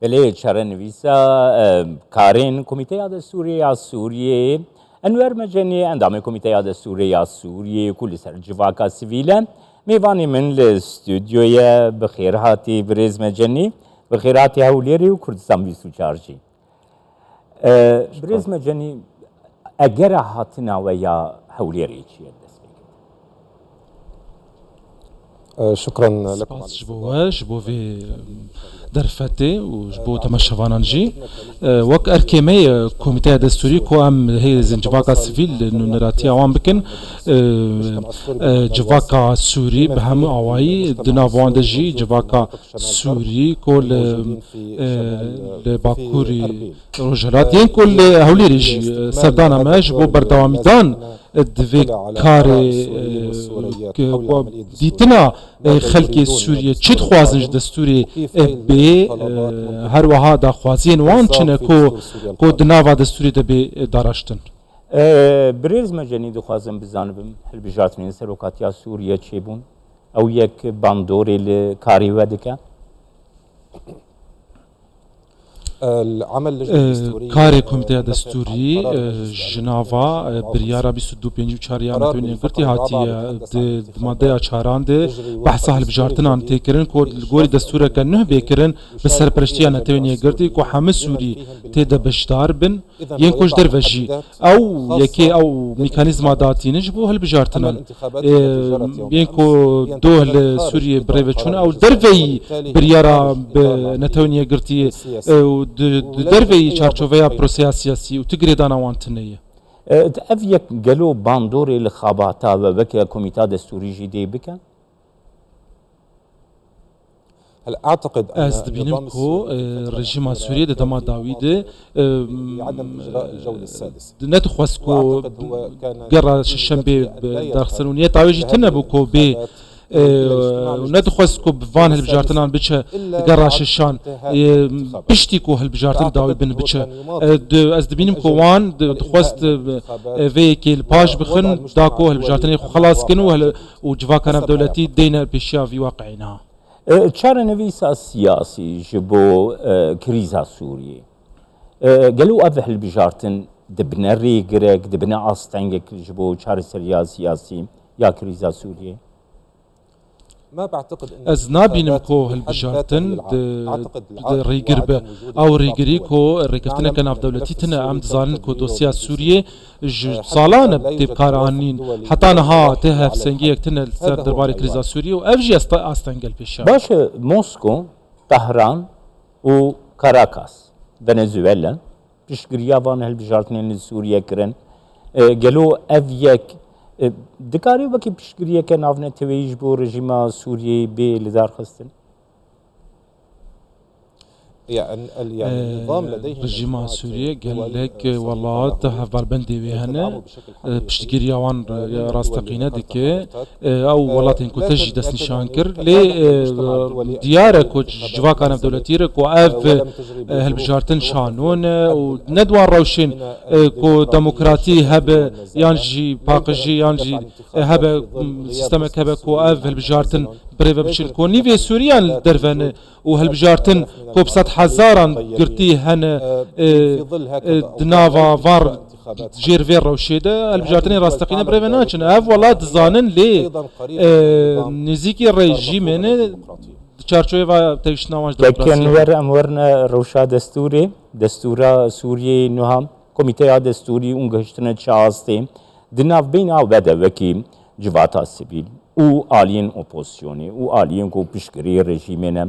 بله چرنویسا کارین کمیته دستوری سوریه انور مجنی اندام کمیته دستوری سوریه کل سر جواکا سیویله میوانی من الاستودیوی بخیر هاتی برز مجنی بخیر هاتی هولیری و کردستان 24 برز مجنی اگر هاتنا ويا هوليري چیه شكرا لكم. جبو في درفتي وجبو تمشفانانجي وك اركيمي كوميتي دستوري كو ام هي زنجفاكا سيفيل نراتي عوام بكن جفاكا سوري بهم اواي دنافواندجي جفاكا سوري كل باكوري روجرات ين كل هوليري سردانا ما جبو بردواميدان دوی کار دیتنا خلق سوریه چه خوازنج دستوری به هر وها دا خوازین وان چنه کو دناوا دستوری ده به داراشتن بریز مجانی دو خوازن بزانبم هل بجارتنین سروکاتیا سوریه چه بون او یک باندوری لکاری ودکه العمل الدستوري كاري كوميتي دستوري جنافا بريارا 22 چاريان توني قرتي هاتي ماده چاران ده بحث حل بجارتن ان تكرن كو الگوري دستور كنه بكرن بسرپرشتي ان توني قرتي كو حم سوري تيدا بشدار بن ين كوش درفجي او يكي او ميكانيزم داتي نجبو هل بجارتن ين كو دول سوري بريفچون او درفي بريارا نتوني قرتي دربي چارچوبه پروسه سیاسی و تگریدان وانتنیه. اف یک گلو باندوری لخاباتا و وکیل کمیته دستوری جدی بکن؟ هل اعتقد از دبینم کو رژیم سوریه دما داوید عدم اجراء الجوله السادسه ندخوس کو قرا ششنبه درخسنونيه تاويجي تنبو کو به ندخوس کو بوان هل بجارتنان بچه قراش الشان بشتي کو هل بجارتن داوي بن بچه از دبینم کو وان دخوست ويكيل باج بخن داكو هل بجارتن خلاص كنو وجواكنا دولتي دينا بشيا في واقعنا چارنویس سیاسی جبو کریزا سوریه قالوا أفه البجارتن دبنا ريقرق دبنا أستنقك جبو چار سريا سياسي يا كريزا سوريا ما بعتقد از نابینم کو هل بجارتن ريقرب او ريقريكو ريقرتنا كان في دولتي تنا ام دزانن كو دوسيا سوريا صالان بتبقارانين حتى نها تهف سنجيك تنا سر دربار كريزا سوريا وافجي استنقل بشا باش موسكو طهران و كاراكاس فنزويلا بشكريا فان هل بجارتن سوريا كرن قالوا افيك دكاري وكي بشكريا كان عفنا تويج بو رجيم سوريا بي لدار خستن يعني النظام لديه رجيم سوريا قال لك والله تهف بالبندي بهنا بشتكيريا وان راستقينا ديك او والله تنكو تجي دس نشانكر لي ديارك وجواك انا بدولتيرك واف هالبجارتن شانون وندوان روشين كو ديمقراطي هب يانجي باقجي يانجي هب سيستمك هب كو اف هالبجارتن بريفا بشين كو نيفي سوريان درفن وهالبجارتن كو بسات حزارا قرتي هنا دنافا فار جير فير روشيدا البجارتني راستقينا بريفناتشن اف والله تزانن لي نزيكي الريجيمين چارچوبه تشناواج لكن امورنا روشا دستورا سوريا نهم كوميتي دستوري اونگشتنا چاسته دناف بين او بدا وكي جواتا سيفيل او آلين اوبوزيوني او آلين کو پشکری رژیمنا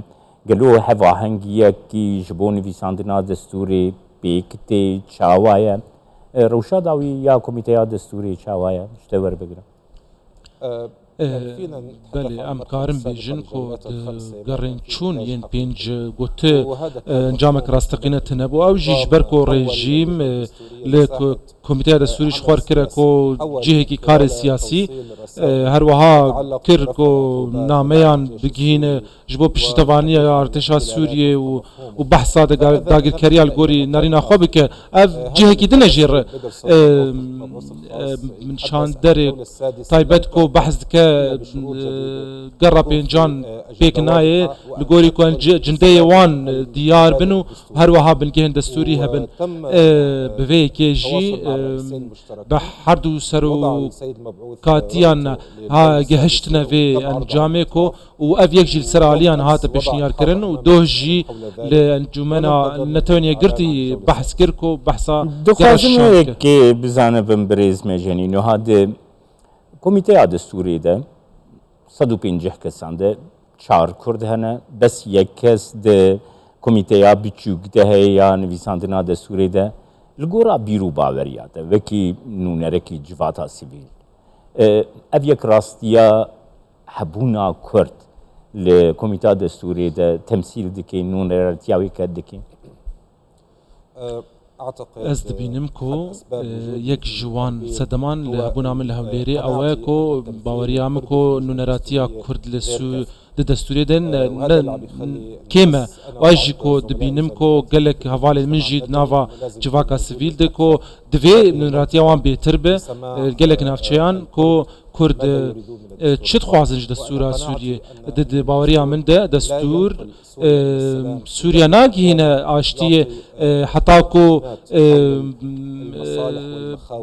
قالوا هوا هنگيه کی جبون ویساندنا دستوري بيكتي چاوايا روشا داوي يا كوميتي دستوري چاوايا اشتور بگرا بله ام کارم بیجن کو گرین چون ین پنج گوته انجامک راستقینه تنبو او جیجبر کو رژیم ل کمیته دستوری شخور کرد کو جهه کی کار سیاسی هر وها کرد کو نامیان بگین جبو پشتوانی ارتش سوریه و بحثا داگر کریال گوری نارینا خوب که اف جهه کی دنجر من شان در تایبت کو بحث که قرب بينجان بيكناي لقولي كون جندي وان ديار بنو هروها بنجهن دستوري هبن بفي كيجي بحردو سرو كاتيان ها جهشتنا في انجاميكو واف يكجي السراليان هات بشنيار كرن ودوجي لانجمنا نتونيا قرتي بحث كركو بحثا دخوازم که بزانه بمبرز مجنینو هاد کمیته دستوری ده 150 کسان ده 4 کرد هنه بس یک کس ده کمیته بچوک ده یا نویساندنا دستوری ده لگورا بیرو باوریاته وکی نونرکی جواتا سیویل اب یک راستیا حبونا کرد لکمیته دستوری ده تمثیل دکی نونرتیاوی کد دکی از دبینم کو یک جوان سدمان لبونا من لهوليري او کو باوريام کو نونراتيا كرد لسو دستوري دن كيما واجي كو دبینم کو گلک حواله من جید ناوا جواکا سیویل ده کو دوی نونراتيا وان بهتر به گلک نافچیان کو کرد چت خوازنج دستورا سوریه د باوریا من ده دستور سوریا ناگهینه آشتی حتی کو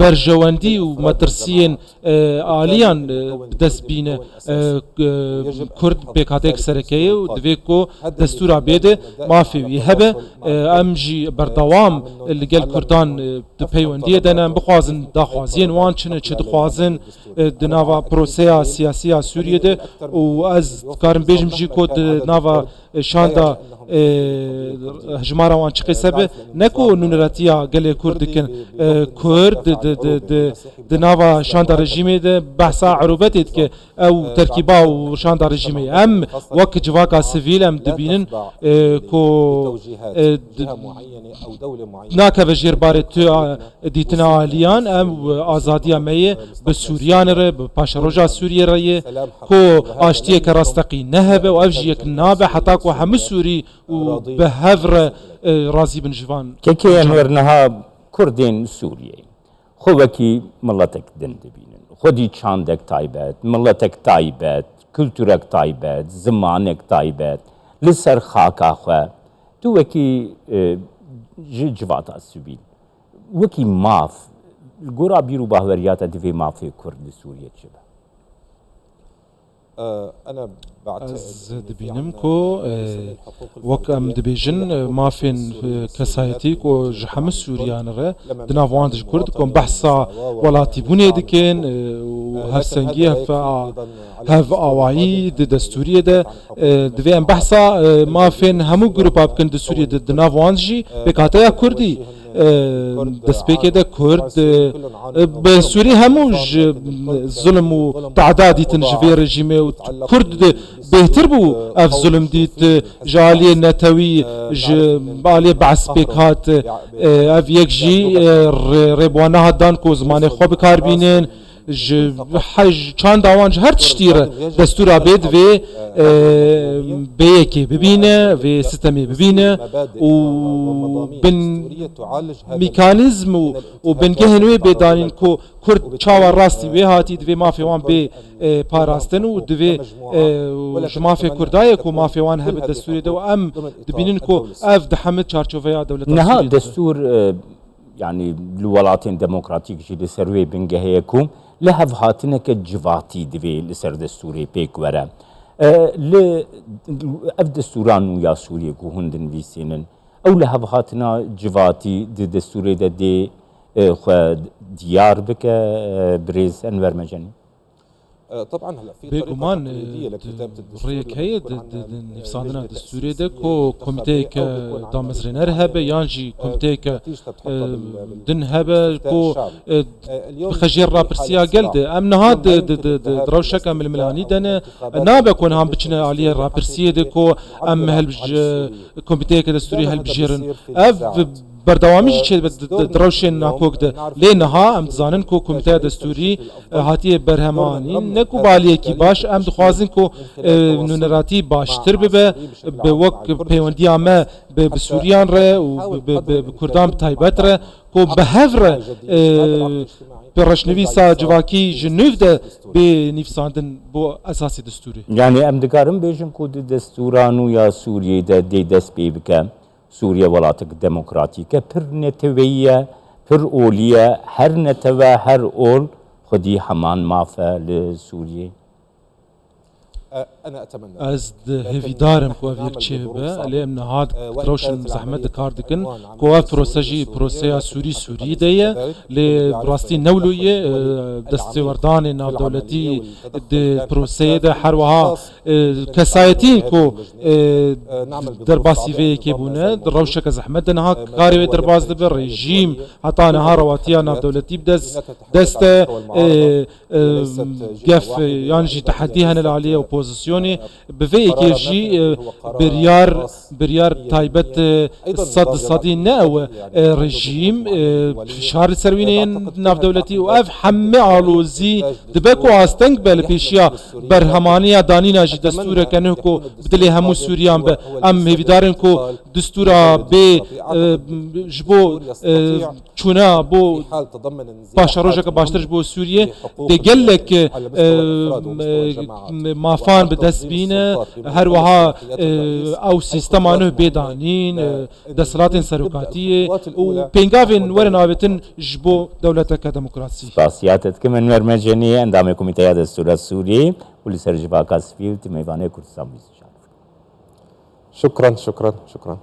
برجواندی و مدرسین آلیان دست بینه کرد بکاتک سرکیه و دوی کو دستورا بیده مافی وی هبه امجی بردوام لگل کردان دپیوندیه دنم بخوازن داخوازین وان چنه چه دخوازن دناوا پروسیا سیاسی سوریه ده و از کارم بیجم جی کو دناوا شاندا هجمارا وان چقی سبه نکو نونراتیا گلی کردکن کرد دناوا شاندا رژیمه ده بحثا عروبتید که او ترکیبا و شاندا رژیمه ام وک جواکا سیویل ام دبینن کو ناکه وجیر باره تو دیتنا آلیان ام آزادی امیه به سوریان ره به پاشروجا سوریه ره کو آشتیه که راستقی نهبه و افجیه که نابه حتی کو همه سوری و به هفر رازی بن جوان که انورنها کردین سوریه خوکی ملتک دن دبینن خودی چاندک تایبت ملتک تایبت کلتورک تایبت زمانک تایبت لسر خاکا خواه تو وکی جواتا سویل وکی ماف الگورا بیرو باهوریات دوی مافی کرد سوریه چبه أنا از دبینم کو وک ام دبیجن مافین کسایتی کو جحم سوریان ره دناواندج کرد کو بحثا ولاتی بونه دکن و هفسنگی هف آوایی دستوریه ده دوی ام بحثا مافین همو گروپ اب کن دستوریه ده دناواندجی بکاتیا کردی دسپیکه ده کرد به سوری هموش ظلم و تعدادی تنجوی رژیمه و کرد بهتر بو اف ظلم دیت جالی نتوی جالی بعث بکات اف یک جی ربوانه هدان کو زمان خوب کار بینن حج چند آوانج هر تشتیره دستور آبید و بیکی ببینه و سیستمی ببینه و بن میکانیزم و بن گهنوی بدانین کو کرد چاور راستی و هاتید و مافی وان به پاراستن و دوی مافی کردای کو مافی وان هب دستوری دو ام دبینن کو اف دحمد چارچوفیا دولت نها دستور يعني الولايات الديمقراطية اللي سروي بنجهيكم لهف هاتنك جواتي دبي لسر دستوري بيك ورا ل اف دستوران ويا سوريا كو هندن فيسينن او لهف هاتنا جواتي دستوري دي خو ديار بك بريز انور مجاني طبعا هلا في بيجمان ريك هي نفساندنا دستوري ده كو كوميتيك دامزرين هبه يانجي كوميتيك دن هبه كو بخجير رابرسيا قلد ام نهاد دروشك ام الملاني دنا نابا كون هم بچنا عليه رابرسيا ده كو ام هل كوميتيك دستوري هل بجيرن اف بردوامیش چه دروشن ناکوک ده لینها ام زانن کو کمیته دستوری هاتی برهمانی نکو بالیه کی باش ام دخوازن کو نونراتی باشتر به وقت پیوندی ام به سوریان ره و به کردان تایبت ره کو به هفر برشنویسا جواکی جنوب ده به نفساندن بو اساسی دستوری يعني ام دكارم بيجن كود دستورانو يا سوريا ده دي دست بيبكا سوريا ولاتك ديمقراطيكا پر نتوية پر اولية هر نتوى هر اول خدي همان مافا لسوريا أنا أتمنى از هفي دارم كو افيك تشيبه اللي من هاد روشن زحمت كاردكن كو بروساجي بروسيا سوري ديه لي براستي نولويه دستوردان ناف دولتي بروسيا ده حروها كسايتين كو درباسي في كيبونه روشك زحمت نها كاري درباز ده ريجيم حتى نهار رواتيا ناف دولتي بدس دست قف يانجي تحديها العاليه وبوزيسيوني بفي كيجي بريار تايبت صدي ناو رجيم شهر سروينين ناف دولتي واف حمي علوزي دبكو استنقبل بيشيا برهمانيا دانينا جي دستور كانكو بدلي همو سوريان ب ام هيدارن كو دستورا ب جبو چونا بو باشروجك باشترج بو سوريا دقلك مافان بدست بینه هر وها او سیستمانو بیدانین دستلات سروکاتی و پینگاوین ورن آبتن جبو دولتك ديمقراطي سپاسیاتت که من ورمجنی اندام کمیته دستور سوری ولسر جباکا سفیل تیمیوانه کردستان شكرا.